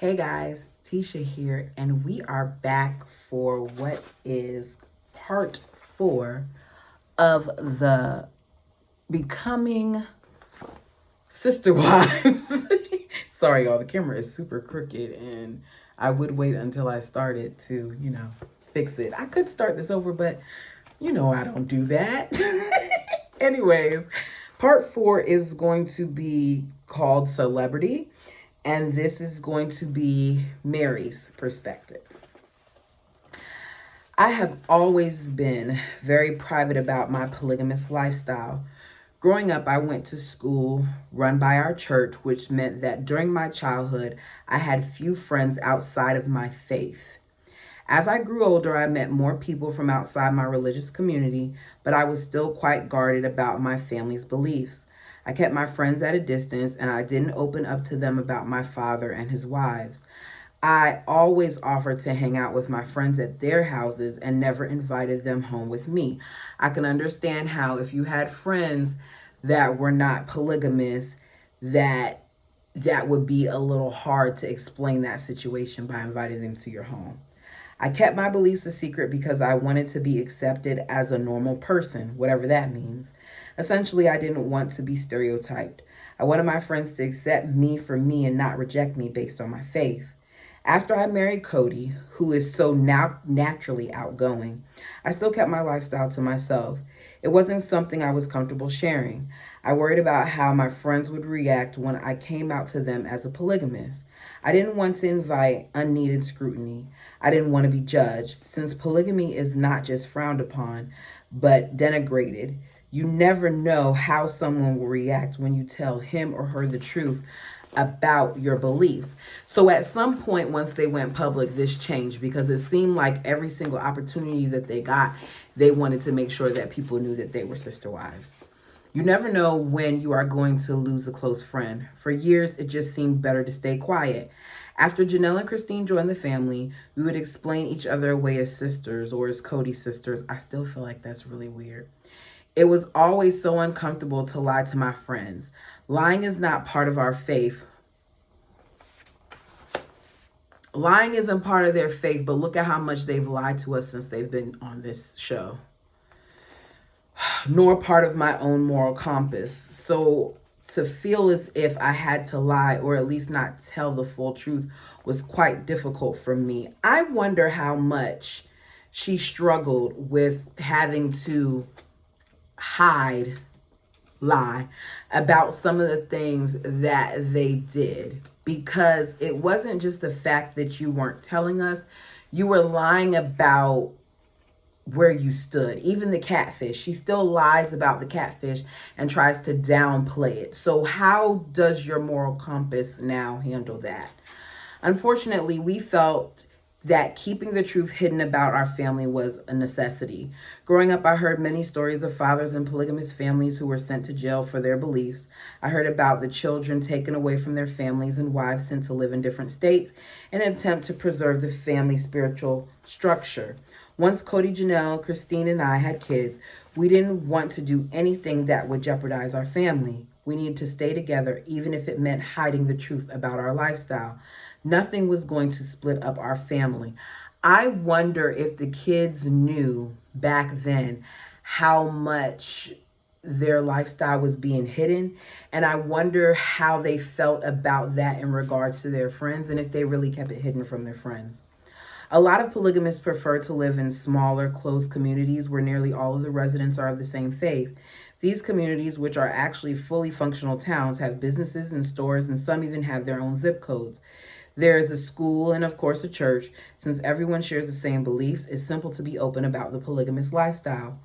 Hey guys, Tisha here, and we are back for what is part 4 of the Becoming Sister Wives. Sorry, y'all, the camera is super crooked, and I would wait until I started to, fix it. I could start this over, but I don't do that. Anyways, part 4 is going to be called Celebrity. And this is going to be Mary's perspective. I have always been very private about my polygamous lifestyle. Growing up, I went to school run by our church, which meant that during my childhood, I had few friends outside of my faith. As I grew older, I met more people from outside my religious community, but I was still quite guarded about my family's beliefs. I kept my friends at a distance and I didn't open up to them about my father and his wives. I always offered to hang out with my friends at their houses and never invited them home with me. I can understand how if you had friends that were not polygamous, that would be a little hard to explain that situation by inviting them to your home. I kept my beliefs a secret because I wanted to be accepted as a normal person, whatever that means. Essentially, I didn't want to be stereotyped. I wanted my friends to accept me for me and not reject me based on my faith. After I married Cody, who is so now naturally outgoing, I still kept my lifestyle to myself. It wasn't something I was comfortable sharing. I worried about how my friends would react when I came out to them as a polygamist. I didn't want to invite unneeded scrutiny. I didn't want to be judged, since polygamy is not just frowned upon, but denigrated. You never know how someone will react when you tell him or her the truth about your beliefs. So at some point, once they went public, this changed because it seemed like every single opportunity that they got, they wanted to make sure that people knew that they were sister wives. You never know when you are going to lose a close friend. For years, it just seemed better to stay quiet. After Janelle and Christine joined the family, we would explain each other away as sisters or as Cody's sisters. I still feel like that's really weird. It was always so uncomfortable to lie to my friends. Lying is not part of our faith. Lying isn't part of their faith, but look at how much they've lied to us since they've been on this show. Nor part of my own moral compass. So to feel as if I had to lie or at least not tell the full truth was quite difficult for me. I wonder how much she struggled with having to lie about some of the things that they did, because it wasn't just the fact that you weren't telling us, you were lying about where you stood. Even the catfish, she still lies about the catfish and tries to downplay it. So how does your moral compass now handle that? Unfortunately, we felt that keeping the truth hidden about our family was a necessity. Growing up, I heard many stories of fathers in polygamous families who were sent to jail for their beliefs. I heard about the children taken away from their families and wives sent to live in different states in an attempt to preserve the family spiritual structure. Once Cody, Janelle, Christine, and I had kids, we didn't want to do anything that would jeopardize our family. We needed to stay together, even if it meant hiding the truth about our lifestyle. Nothing was going to split up our family. I wonder if the kids knew back then how much their lifestyle was being hidden. And I wonder how they felt about that in regards to their friends and if they really kept it hidden from their friends. A lot of polygamists prefer to live in smaller, closed communities where nearly all of the residents are of the same faith. These communities, which are actually fully functional towns, have businesses and stores, and some even have their own zip codes. There is a school and, of course, a church. Since everyone shares the same beliefs, it's simple to be open about the polygamous lifestyle.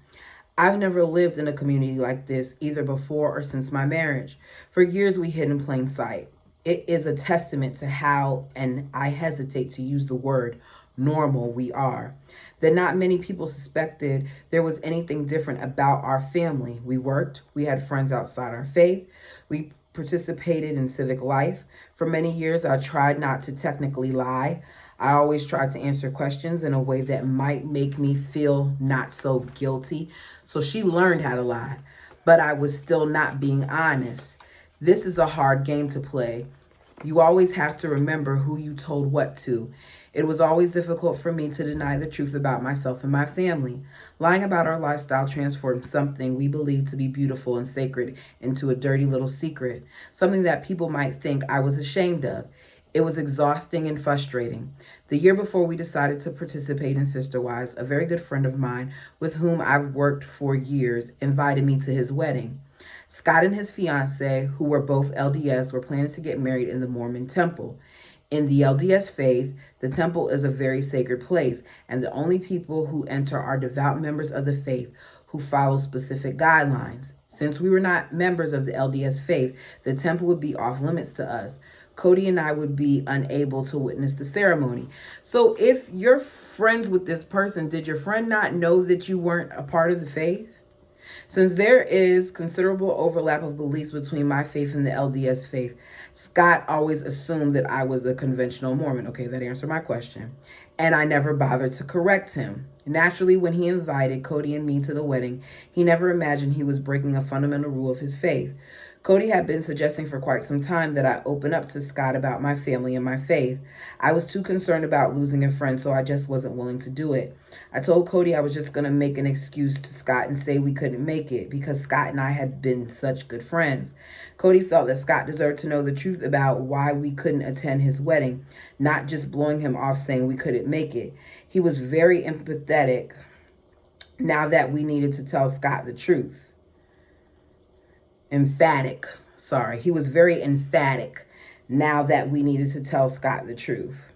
I've never lived in a community like this, either before or since my marriage. For years, we hid in plain sight. It is a testament to how, and I hesitate to use the word, normal we are. That not many people suspected there was anything different about our family. We worked, we had friends outside our faith, we participated in civic life. For many years, I tried not to technically lie. I always tried to answer questions in a way that might make me feel not so guilty. So she learned how to lie, but I was still not being honest. This is a hard game to play. You always have to remember who you told what to. It was always difficult for me to deny the truth about myself and my family. Lying about our lifestyle transformed something we believed to be beautiful and sacred into a dirty little secret, something that people might think I was ashamed of. It was exhausting and frustrating. The year before we decided to participate in Sister Wives, a very good friend of mine with whom I've worked for years invited me to his wedding. Scott and his fiancee, who were both LDS, were planning to get married in the Mormon temple. In the LDS faith, the temple is a very sacred place, and the only people who enter are devout members of the faith who follow specific guidelines. Since we were not members of the LDS faith, the temple would be off limits to us. Cody and I would be unable to witness the ceremony. So if you're friends with this person, did your friend not know that you weren't a part of the faith? Since there is considerable overlap of beliefs between my faith and the LDS faith, Scott always assumed that I was a conventional Mormon. Okay, that answered my question. And I never bothered to correct him. Naturally, when he invited Cody and me to the wedding, he never imagined he was breaking a fundamental rule of his faith. Cody had been suggesting for quite some time that I open up to Scott about my family and my faith. I was too concerned about losing a friend, so I just wasn't willing to do it. I told Cody I was just going to make an excuse to Scott and say we couldn't make it because Scott and I had been such good friends. Cody felt that Scott deserved to know the truth about why we couldn't attend his wedding, not just blowing him off saying we couldn't make it. He was very empathetic now that we needed to tell Scott the truth. He was very emphatic now that we needed to tell Scott the truth.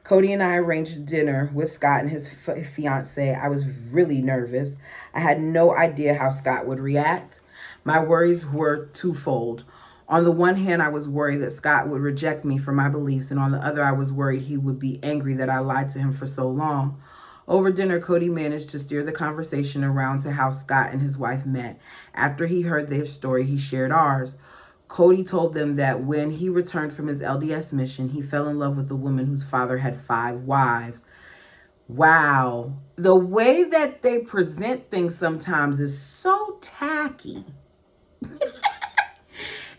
Cody and I arranged dinner with Scott and his fiance. I was really nervous. I had no idea how Scott would react. My worries were twofold. On the one hand, I was worried that Scott would reject me for my beliefs, and on the other, I was worried he would be angry that I lied to him for so long. Over dinner, Cody managed to steer the conversation around to how Scott and his wife met. After he heard their story, he shared ours. Cody told them that when he returned from his LDS mission, he fell in love with a woman whose father had 5 wives. Wow. The way that they present things sometimes is so tacky.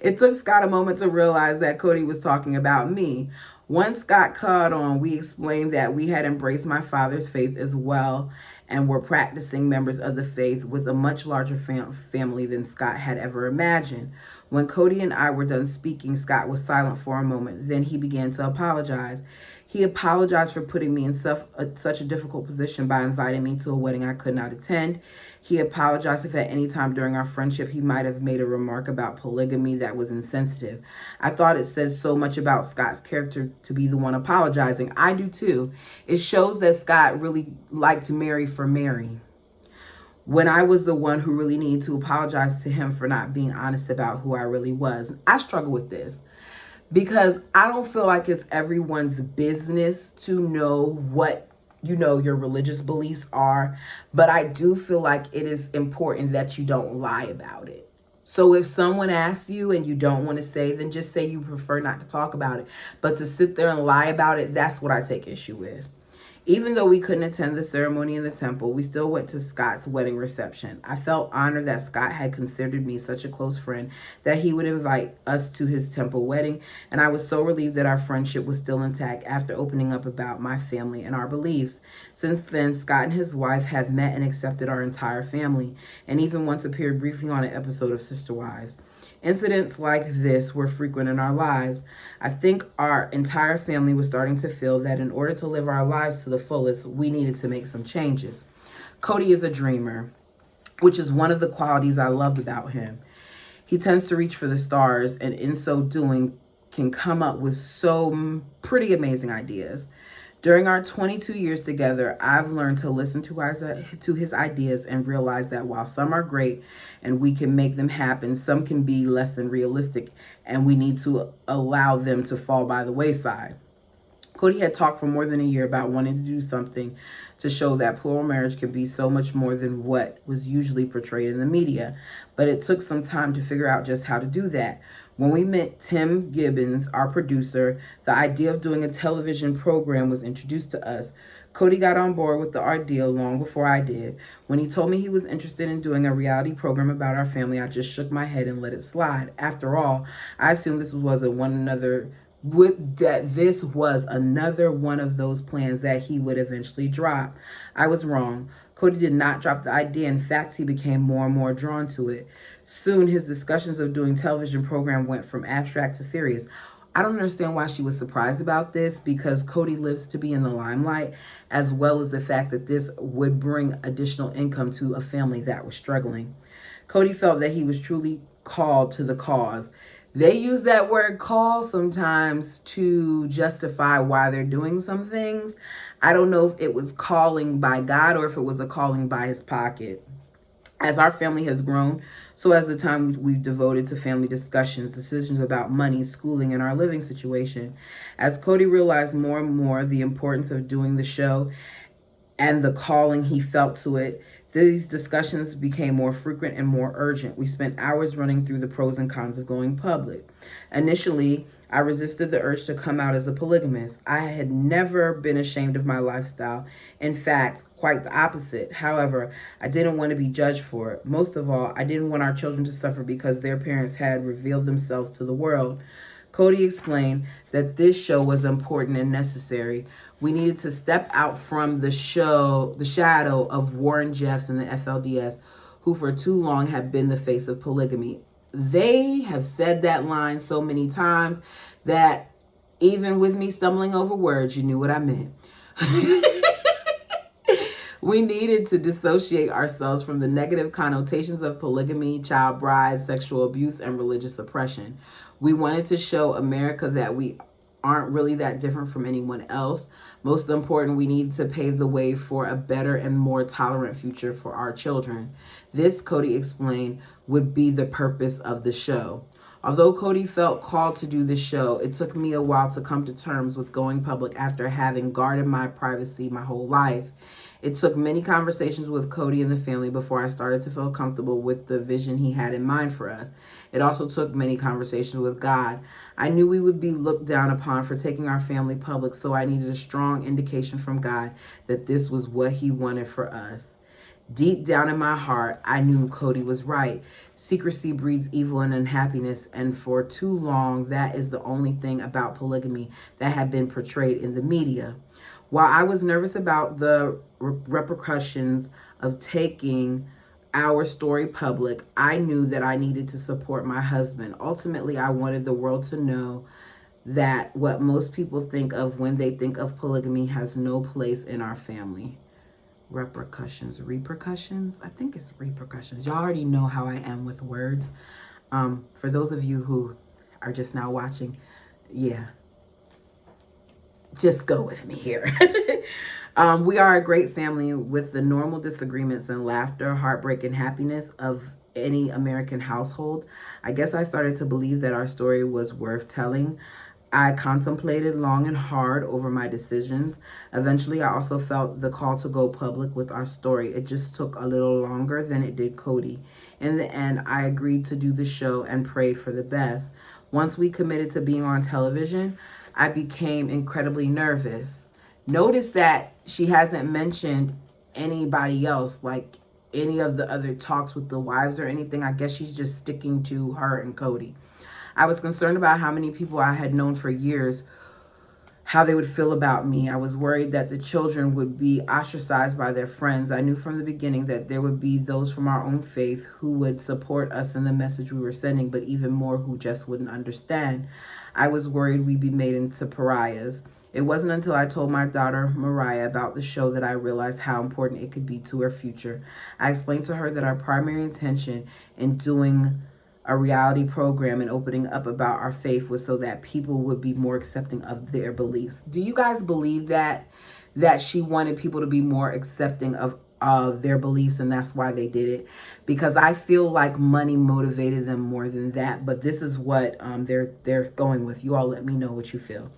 It took Scott a moment to realize that Cody was talking about me. Once Scott caught on, we explained that we had embraced my father's faith as well and were practicing members of the faith with a much larger family than Scott had ever imagined. When Cody and I were done speaking, Scott was silent for a moment. Then he began to apologize. He apologized for putting me in such a difficult position by inviting me to a wedding I could not attend. He apologized if at any time during our friendship he might have made a remark about polygamy that was insensitive. I thought it said so much about Scott's character to be the one apologizing. I do too. It shows that Scott really liked to marry for Mary, when I was the one who really needed to apologize to him for not being honest about who I really was. I struggle with this because I don't feel like it's everyone's business to know what your religious beliefs are, but I do feel like it is important that you don't lie about it. So if someone asks you and you don't want to say, then just say you prefer not to talk about it. But to sit there and lie about it, that's what I take issue with. Even though we couldn't attend the ceremony in the temple, we still went to Scott's wedding reception. I felt honored that Scott had considered me such a close friend that he would invite us to his temple wedding, and I was so relieved that our friendship was still intact after opening up about my family and our beliefs. Since then, Scott and his wife have met and accepted our entire family, and even once appeared briefly on an episode of Sister Wives. Incidents like this were frequent in our lives. I think our entire family was starting to feel that in order to live our lives to the fullest, we needed to make some changes. Cody is a dreamer, which is one of the qualities I loved about him. He tends to reach for the stars, and in so doing, can come up with pretty amazing ideas. During our 22 years together, I've learned to listen to his ideas and realize that while some are great and we can make them happen, some can be less than realistic, and we need to allow them to fall by the wayside. Cody had talked for more than a year about wanting to do something to show that plural marriage can be so much more than what was usually portrayed in the media, but it took some time to figure out just how to do that. When we met Tim Gibbons, our producer, the idea of doing a television program was introduced to us. Cody got on board with the idea long before I did. When he told me he was interested in doing a reality program about our family, I just shook my head and let it slide. After all, I assumed this was a one another that this was another one of those plans that he would eventually drop. I was wrong. Cody did not drop the idea. In fact, he became more and more drawn to it. Soon, his discussions of doing television program went from abstract to serious. I don't understand why she was surprised about this, because Cody lives to be in the limelight, as well as the fact that this would bring additional income to a family that was struggling. Cody felt that he was truly called to the cause. They use that word call sometimes to justify why they're doing some things. I don't know if it was calling by God or if it was a calling by his pocket. As our family has grown, so has the time we've devoted to family discussions, decisions about money, schooling, and our living situation. As Cody realized more and more the importance of doing the show and the calling he felt to it, these discussions became more frequent and more urgent. We spent hours running through the pros and cons of going public. Initially, I resisted the urge to come out as a polygamist. I had never been ashamed of my lifestyle. In fact, quite the opposite. However, I didn't want to be judged for it. Most of all, I didn't want our children to suffer because their parents had revealed themselves to the world. Cody explained that this show was important and necessary. We needed to step out from the shadow of Warren Jeffs and the FLDS, who for too long had been the face of polygamy. They have said that line so many times that even with me stumbling over words, you knew what I meant. We needed to dissociate ourselves from the negative connotations of polygamy, child brides, sexual abuse, and religious oppression. We wanted to show America that we aren't really that different from anyone else. Most important, we need to pave the way for a better and more tolerant future for our children. This, Cody explained, would be the purpose of the show. Although Cody felt called to do the show, it took me a while to come to terms with going public after having guarded my privacy my whole life. It took many conversations with Cody and the family before I started to feel comfortable with the vision he had in mind for us. It also took many conversations with God. I knew we would be looked down upon for taking our family public, so I needed a strong indication from God that this was what he wanted for us. Deep down in my heart, I knew Cody was right. Secrecy breeds evil and unhappiness, and for too long, that is the only thing about polygamy that had been portrayed in the media. While I was nervous about the repercussions of taking our story public, I knew that I needed to support my husband. Ultimately, I wanted the world to know that what most people think of when they think of polygamy has no place in our family. Repercussions. I think it's repercussions. Y'all already know how I am with words. For those of you who are just now watching, yeah, just go with me here. We are a great family with the normal disagreements and laughter, heartbreak, and happiness of any American household. I guess I started to believe that our story was worth telling. I contemplated long and hard over my decisions. Eventually, I also felt the call to go public with our story. It just took a little longer than it did Cody. In the end, I agreed to do the show and prayed for the best. Once we committed to being on television, I became incredibly nervous. Notice that she hasn't mentioned anybody else, like any of the other talks with the wives or anything. I guess she's just sticking to her and Cody. I was concerned about how many people I had known for years, how they would feel about me. I was worried that the children would be ostracized by their friends. I knew from the beginning that there would be those from our own faith who would support us in the message we were sending, but even more who just wouldn't understand. I was worried we'd be made into pariahs. It wasn't until I told my daughter, Mariah, about the show that I realized how important it could be to her future. I explained to her that our primary intention in doing a reality program and opening up about our faith was so that people would be more accepting of their beliefs. Do you guys believe that she wanted people to be more accepting of their beliefs, and that's why they did it? Because I feel like money motivated them more than that, but this is what they're going with. You all let me know what you feel.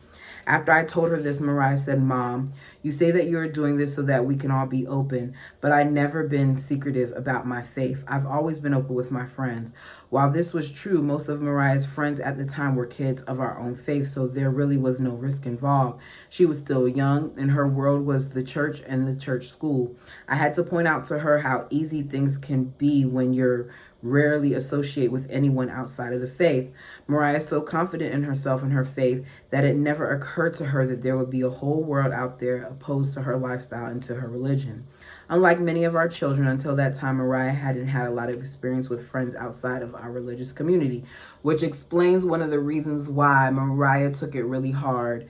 After I told her this, Mariah said, "Mom, you say that you're doing this so that we can all be open, but I've never been secretive about my faith. I've always been open with my friends. While this was true, most of Mariah's friends at the time were kids of our own faith, so there really was no risk involved. She was still young, and her world was the church and the church school. I had to point out to her how easy things can be when you're rarely associate with anyone outside of the faith. Mariah is so confident in herself and her faith that it never occurred to her that there would be a whole world out there opposed to her lifestyle and to her religion. Unlike many of our children, until that time, Mariah hadn't had a lot of experience with friends outside of our religious community, which explains one of the reasons why Mariah took it really hard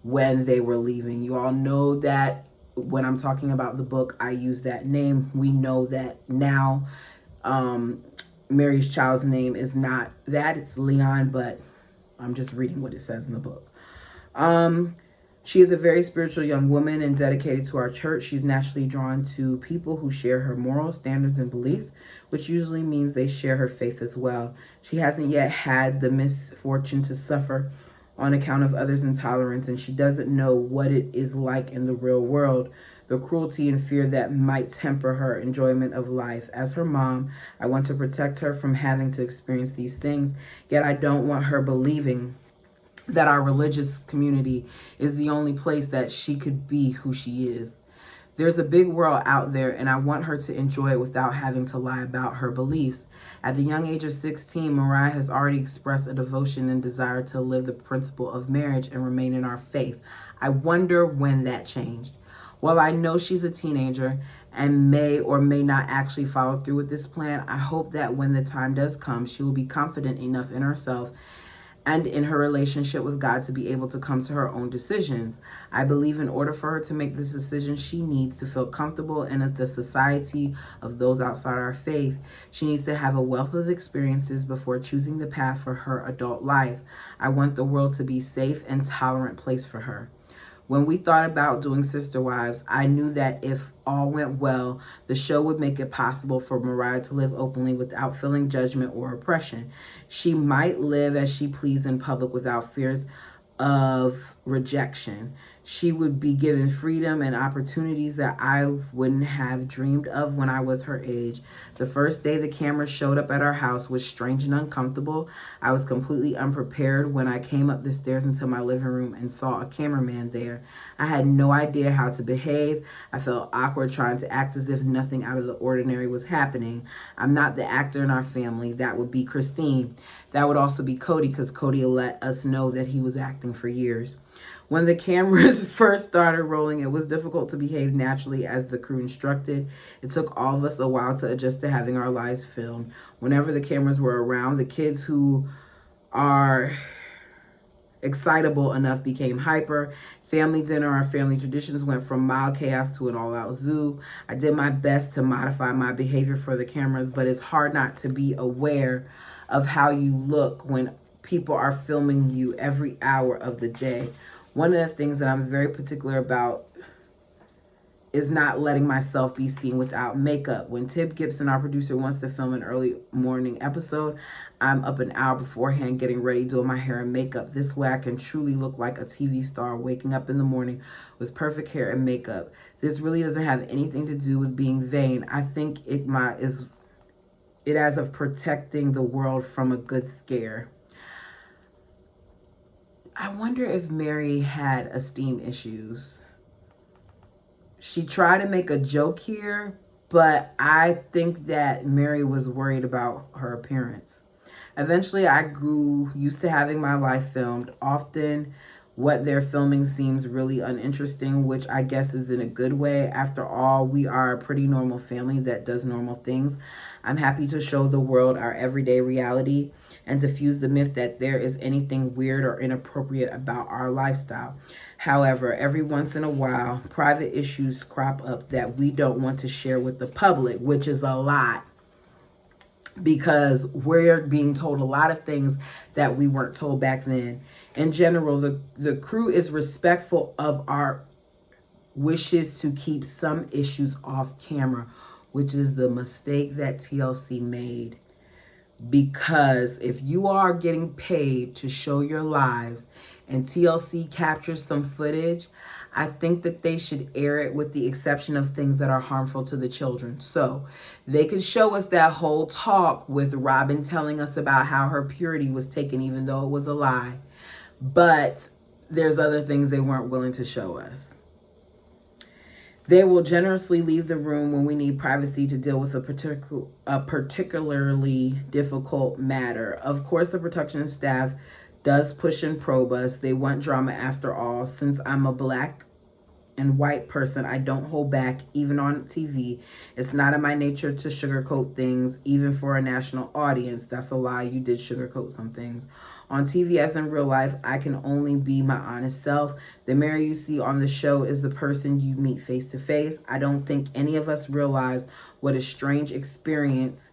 when they were leaving. You all know that when I'm talking about the book, I use that name. We know that now. Mary's child's name is not that, it's Leon, but I'm just reading what it says in the book. She is a very spiritual young woman and dedicated to our church. She's naturally drawn to people who share her moral standards and beliefs, which usually means they share her faith as well. She hasn't yet had the misfortune to suffer on account of others' intolerance, and she doesn't know what it is like in the real world, the cruelty and fear that might temper her enjoyment of life. As her mom, I want to protect her from having to experience these things, yet I don't want her believing that our religious community is the only place that she could be who she is. There's a big world out there, and I want her to enjoy it without having to lie about her beliefs. At the young age of 16, Mariah has already expressed a devotion and desire to live the principle of marriage and remain in our faith. I wonder when that changed. While I know she's a teenager and may or may not actually follow through with this plan, I hope that when the time does come, she will be confident enough in herself and in her relationship with God to be able to come to her own decisions. I believe in order for her to make this decision, she needs to feel comfortable in the society of those outside our faith. She needs to have a wealth of experiences before choosing the path for her adult life. I want the world to be a safe and tolerant place for her. When we thought about doing Sister Wives, I knew that if all went well, the show would make it possible for Mariah to live openly without feeling judgment or oppression. She might live as she pleased in public without fears of rejection. She would be given freedom and opportunities that I wouldn't have dreamed of when I was her age. The first day the camera showed up at our house was strange and uncomfortable. I was completely unprepared when I came up the stairs into my living room and saw a cameraman there. I had no idea how to behave. I felt awkward trying to act as if nothing out of the ordinary was happening. I'm not the actor in our family. That would be Christine. That would also be Cody, because Cody let us know that he was acting for years. When the cameras first started rolling, it was difficult to behave naturally as the crew instructed. It took all of us a while to adjust to having our lives filmed. Whenever the cameras were around, the kids who are excitable enough became hyper. Family dinner, our family traditions went from mild chaos to an all-out zoo. I did my best to modify my behavior for the cameras, but it's hard not to be aware of how you look when people are filming you every hour of the day. One of the things that I'm very particular about is not letting myself be seen without makeup. When Tib Gibson, our producer, wants to film an early morning episode, I'm up an hour beforehand getting ready, doing my hair and makeup. This way I can truly look like a TV star, waking up in the morning with perfect hair and makeup. This really doesn't have anything to do with being vain. I think it as of protecting the world from a good scare. I wonder if Mary had esteem issues. She tried to make a joke here, but I think that Mary was worried about her appearance. Eventually, I grew used to having my life filmed. Often, what they're filming seems really uninteresting, which I guess is in a good way. After all, we are a pretty normal family that does normal things. I'm happy to show the world our everyday reality and diffuse the myth that there is anything weird or inappropriate about our lifestyle. However, every once in a while, private issues crop up that we don't want to share with the public, which is a lot, because we're being told a lot of things that we weren't told back then. In general, the crew is respectful of our wishes to keep some issues off camera, which is the mistake that TLC made. Because if you are getting paid to show your lives and TLC captures some footage, I think that they should air it with the exception of things that are harmful to the children. So they could show us that whole talk with Robin telling us about how her purity was taken, even though it was a lie. But there's other things they weren't willing to show us. They will generously leave the room when we need privacy to deal with a particularly difficult matter. Of course, the production staff does push and probe us. They want drama after all. Since I'm a black and white person, I don't hold back, even on TV. It's not in my nature to sugarcoat things, even for a national audience. That's a lie. You did sugarcoat some things. On TV, as in real life, I can only be my honest self. The Mary you see on the show is the person you meet face to face. I don't think any of us realized what a strange experience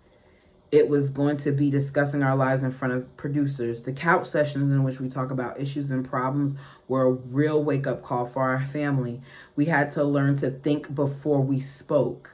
it was going to be discussing our lives in front of producers. The couch sessions in which we talk about issues and problems were a real wake-up call for our family. We had to learn to think before we spoke.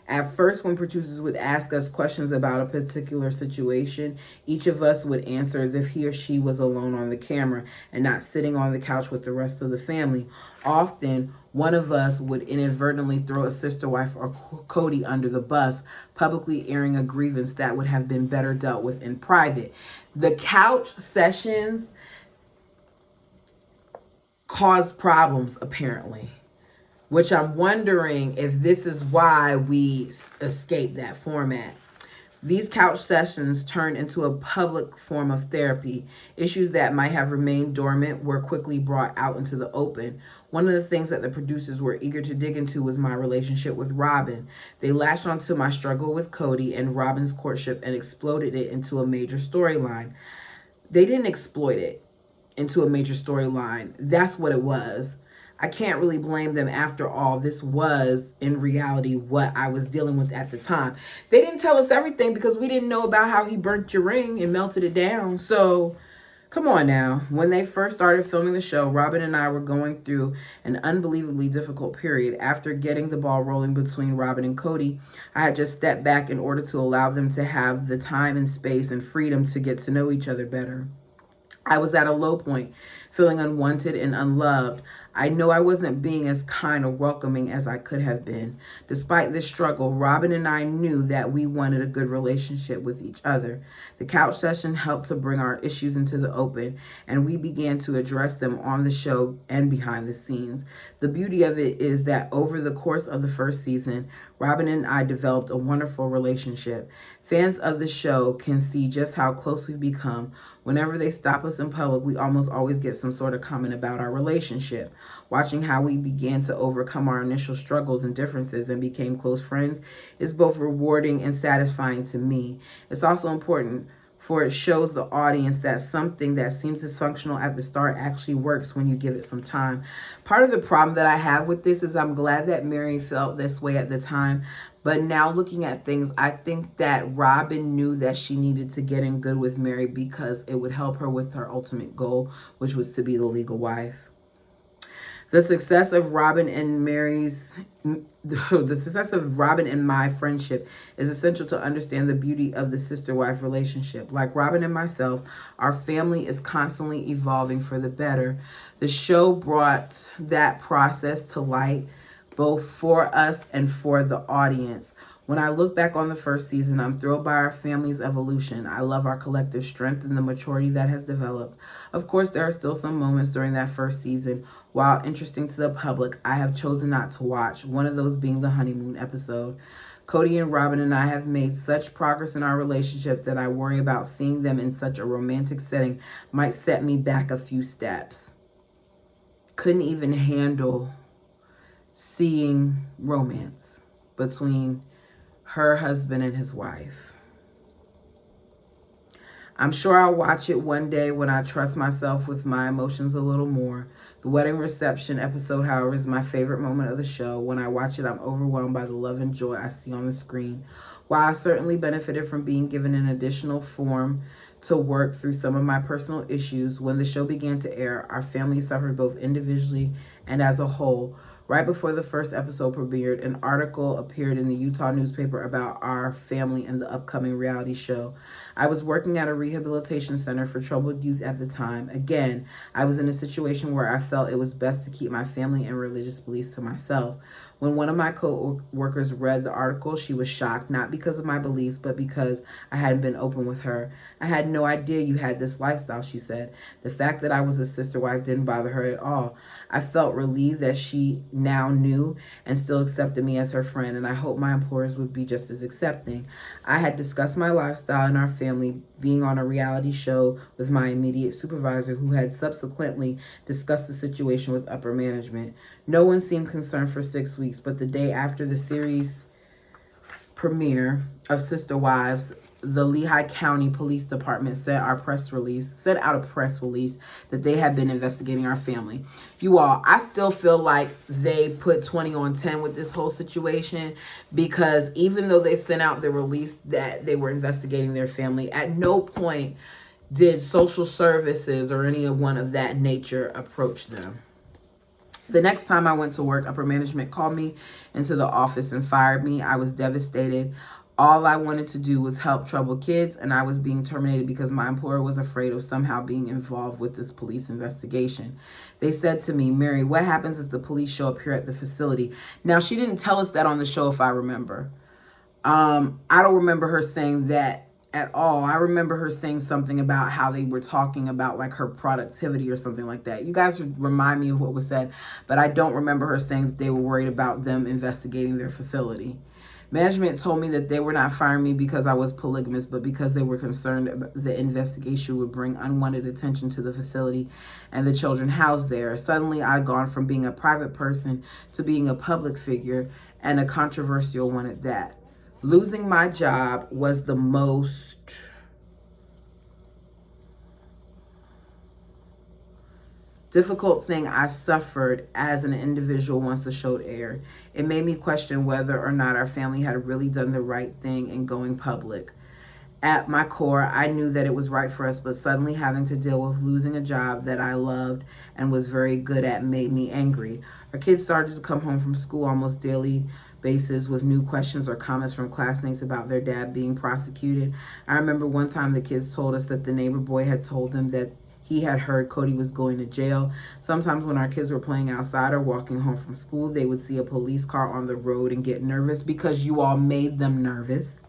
At first, when producers would ask us questions about a particular situation, each of us would answer as if he or she was alone on the camera and not sitting on the couch with the rest of the family. Often, one of us would inadvertently throw a sister wife or Cody under the bus, publicly airing a grievance that would have been better dealt with in private. The couch sessions caused problems, apparently, which I'm wondering if this is why we escaped that format. These couch sessions turned into a public form of therapy. Issues that might have remained dormant were quickly brought out into the open. One of the things that the producers were eager to dig into was my relationship with Robin. They latched onto my struggle with Cody and Robin's courtship and exploded it into a major storyline. They didn't exploit it into a major storyline. That's what it was. I can't really blame them. After all, this was in reality what I was dealing with at the time. They didn't tell us everything because we didn't know about how he burnt your ring and melted it down. So come on now. When they first started filming the show, Robin and I were going through an unbelievably difficult period. After getting the ball rolling between Robin and Cody, I had just stepped back in order to allow them to have the time and space and freedom to get to know each other better. I was at a low point, feeling unwanted and unloved. I know I wasn't being as kind or welcoming as I could have been. Despite this struggle, Robin and I knew that we wanted a good relationship with each other. The couch session helped to bring our issues into the open, and we began to address them on the show and behind the scenes. The beauty of it is that over the course of the first season, Robin and I developed a wonderful relationship. Fans of the show can see just how close we've become. Whenever they stop us in public, we almost always get some sort of comment about our relationship. Watching how we began to overcome our initial struggles and differences and became close friends is both rewarding and satisfying to me. It's also important, for it shows the audience that something that seems dysfunctional at the start actually works when you give it some time. Part of the problem that I have with this is I'm glad that Mary felt this way at the time, but now looking at things, I think that Robin knew that she needed to get in good with Mary because it would help her with her ultimate goal, which was to be the legal wife. The success of Robin and my friendship is essential to understand the beauty of the sister-wife relationship. Like Robin and myself, our family is constantly evolving for the better. The show brought that process to light, both for us and for the audience. When I look back on the first season, I'm thrilled by our family's evolution. I love our collective strength and the maturity that has developed. Of course, there are still some moments during that first season, while interesting to the public, I have chosen not to watch, one of those being the honeymoon episode. Cody and Robin and I have made such progress in our relationship that I worry about seeing them in such a romantic setting might set me back a few steps. Couldn't even handle seeing romance between her husband and his wife. I'm sure I'll watch it one day when I trust myself with my emotions a little more. The wedding reception episode, however, is my favorite moment of the show. When I watch it, I'm overwhelmed by the love and joy I see on the screen. While I certainly benefited from being given an additional form to work through some of my personal issues, when the show began to air, our family suffered both individually and as a whole. Right before the first episode premiered, an article appeared in the Utah newspaper about our family and the upcoming reality show. I was working at a rehabilitation center for troubled youth at the time. Again, I was in a situation where I felt it was best to keep my family and religious beliefs to myself. When one of my co-workers read the article, she was shocked, not because of my beliefs, but because I hadn't been open with her. I had no idea you had this lifestyle, she said. The fact that I was a sister wife didn't bother her at all. I felt relieved that she now knew and still accepted me as her friend, and I hope my employers would be just as accepting. I had discussed my lifestyle and our family, being on a reality show with my immediate supervisor, who had subsequently discussed the situation with upper management. No one seemed concerned for 6 weeks, but the day after the series premiere of Sister Wives, the Lehigh County Police Department sent out a press release that they had been investigating our family. You all, I still feel like they put 20 on 10 with this whole situation, because even though they sent out the release that they were investigating their family, at no point did social services or any one of that nature approach them. The next time I went to work, upper management called me into the office and fired me. I was devastated. All I wanted to do was help troubled kids, and I was being terminated because my employer was afraid of somehow being involved with this police investigation. They said to me, "Mary, what happens if the police show up here at the facility?" Now, she didn't tell us that on the show, if I remember. I don't remember her saying that at all. I remember her saying something about how they were talking about like her productivity or something like that. You guys would remind me of what was said, but I don't remember her saying that they were worried about them investigating their facility. Management told me that they were not firing me because I was polygamous, but because they were concerned the investigation would bring unwanted attention to the facility and the children housed there. Suddenly, I'd gone from being a private person to being a public figure, and a controversial one at that. Losing my job was the most difficult thing I suffered as an individual once the show aired. It made me question whether or not our family had really done the right thing in going public. At my core, I knew that it was right for us, but suddenly having to deal with losing a job that I loved and was very good at made me angry. Our kids started to come home from school almost daily basis with new questions or comments from classmates about their dad being prosecuted. I remember one time the kids told us that the neighbor boy had told them that he had heard Cody was going to jail. Sometimes when our kids were playing outside or walking home from school, they would see a police car on the road and get nervous because you all made them nervous,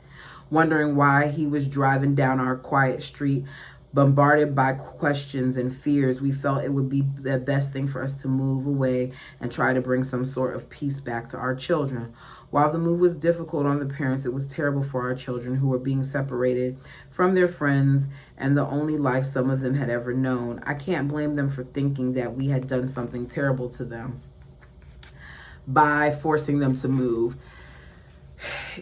wondering why he was driving down our quiet street. Bombarded by questions and fears, we felt it would be the best thing for us to move away and try to bring some sort of peace back to our children. While the move was difficult on the parents, it was terrible for our children who were being separated from their friends and the only life some of them had ever known. I can't blame them for thinking that we had done something terrible to them by forcing them to move.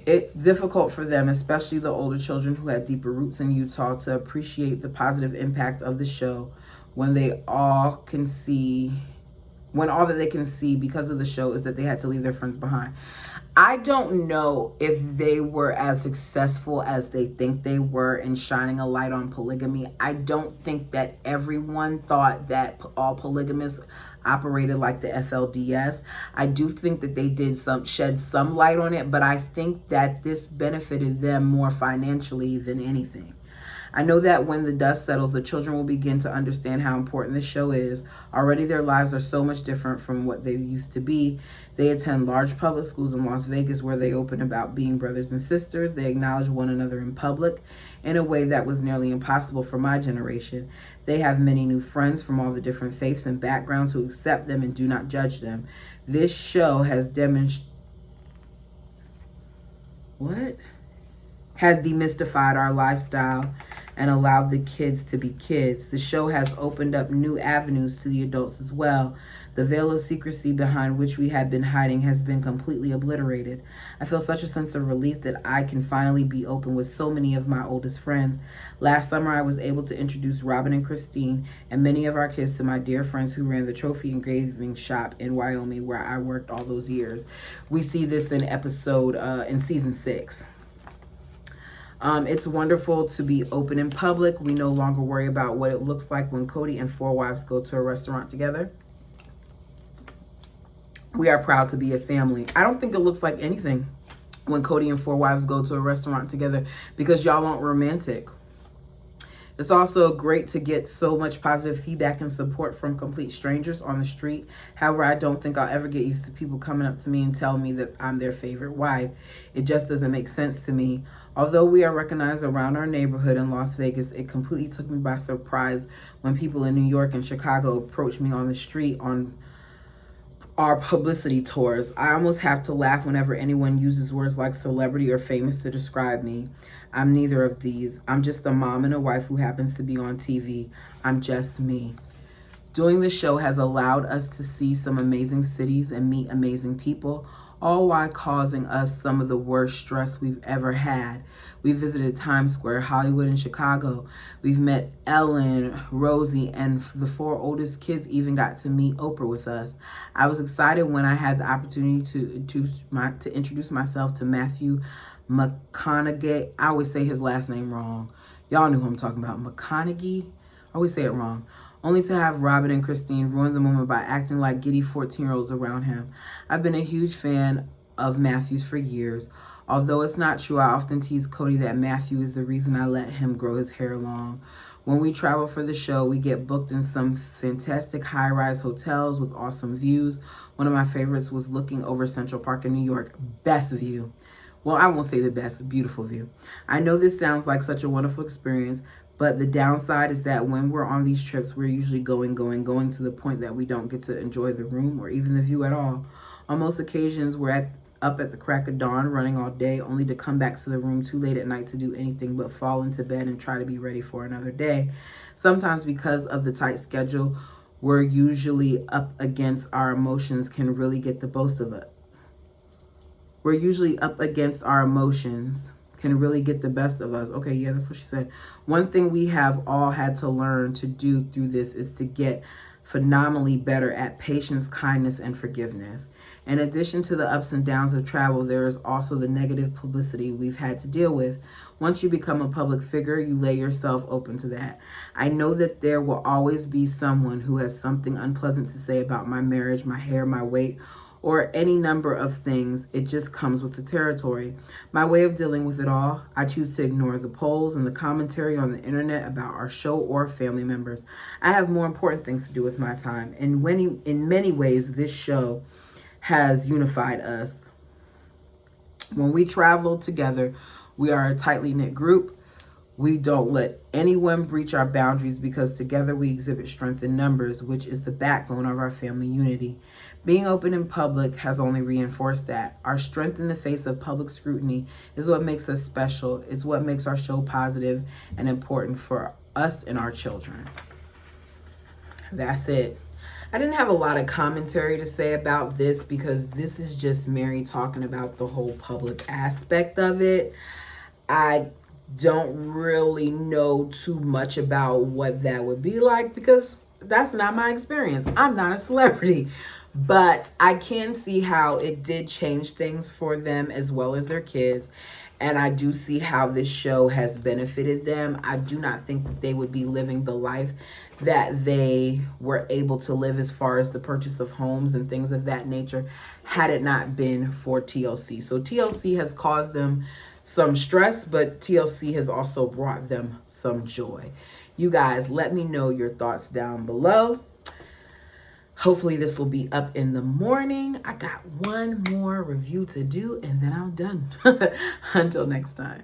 It's difficult for them, especially the older children who had deeper roots in Utah, to appreciate the positive impact of the show when all that they can see because of the show is that they had to leave their friends behind. I don't know if they were as successful as they think they were in shining a light on polygamy. I don't think that everyone thought that all polygamists operated like the FLDS. I do think that they did shed some light on it, but I think that this benefited them more financially than anything. I know that when the dust settles, the children will begin to understand how important this show is. Already their lives are so much different from what they used to be. They attend large public schools in Las Vegas where they open about being brothers and sisters. They acknowledge one another in public in a way that was nearly impossible for my generation. They have many new friends from all the different faiths and backgrounds who accept them and do not judge them. This show has demystified our lifestyle and allowed the kids to be kids. The show has opened up new avenues to the adults as well. The veil of secrecy behind which we had been hiding has been completely obliterated. I feel such a sense of relief that I can finally be open with so many of my oldest friends. Last summer, I was able to introduce Robin and Christine and many of our kids to my dear friends who ran the trophy engraving shop in Wyoming where I worked all those years. We see this in season 6. It's wonderful to be open in public. We no longer worry about what it looks like when Cody and 4 wives go to a restaurant together. We are proud to be a family. I don't think it looks like anything when Cody and 4 wives go to a restaurant together because y'all aren't romantic. It's also great to get so much positive feedback and support from complete strangers on the street. However, I don't think I'll ever get used to people coming up to me and telling me that I'm their favorite wife. It just doesn't make sense to me. Although we are recognized around our neighborhood in Las Vegas, it completely took me by surprise when people in New York and Chicago approached me on the street on our publicity tours. I almost have to laugh whenever anyone uses words like celebrity or famous to describe me. I'm neither of these. I'm just a mom and a wife who happens to be on TV. I'm just me. Doing the show has allowed us to see some amazing cities and meet amazing people, all while causing us some of the worst stress we've ever had. We visited Times Square, Hollywood, and Chicago. We've met Ellen, Rosie, and the 4 oldest kids even got to meet Oprah with us. I was excited when I had the opportunity to introduce myself to Matthew McConaughey. I always say his last name wrong. Y'all know who I'm talking about. McConaughey? I always say it wrong. Only to have Robin and Christine ruin the moment by acting like giddy 14-year-olds around him. I've been a huge fan of Matthew's for years. Although it's not true, I often tease Cody that Matthew is the reason I let him grow his hair long. When we travel for the show, we get booked in some fantastic high-rise hotels with awesome views. One of my favorites was looking over Central Park in New York. Best view. Well, I won't say the best, beautiful view. I know this sounds like such a wonderful experience, but the downside is that when we're on these trips, we're usually going to the point that we don't get to enjoy the room or even the view at all. On most occasions, we're up at the crack of dawn, running all day, only to come back to the room too late at night to do anything but fall into bed and try to be ready for another day. Sometimes because of the tight schedule, we're usually up against our emotions can really get the best of us. We're usually up against our emotions can really get the best of us. Okay, yeah, that's what she said. One thing we have all had to learn to do through this is to get phenomenally better at patience, kindness, and forgiveness. In addition to the ups and downs of travel, there is also the negative publicity we've had to deal with. Once you become a public figure, you lay yourself open to that. I know that there will always be someone who has something unpleasant to say about my marriage, my hair, my weight, or any number of things. It just comes with the territory. My way of dealing with it all, I choose to ignore the polls and the commentary on the internet about our show or family members. I have more important things to do with my time. And in many ways, this show has unified us. When we travel together, we are a tightly knit group. We don't let anyone breach our boundaries because together we exhibit strength in numbers, which is the backbone of our family unity. Being open in public has only reinforced that. Our strength in the face of public scrutiny is what makes us special. It's what makes our show positive and important for us and our children. That's it. I didn't have a lot of commentary to say about this because this is just Mary talking about the whole public aspect of it. I don't really know too much about what that would be like because that's not my experience. I'm not a celebrity. But I can see how it did change things for them as well as their kids. And I do see how this show has benefited them. I do not think that they would be living the life that they were able to live as far as the purchase of homes and things of that nature had it not been for TLC. So TLC has caused them some stress, but TLC has also brought them some joy. You guys, let me know your thoughts down below. Hopefully this will be up in the morning. I got one more review to do and then I'm done. Until next time.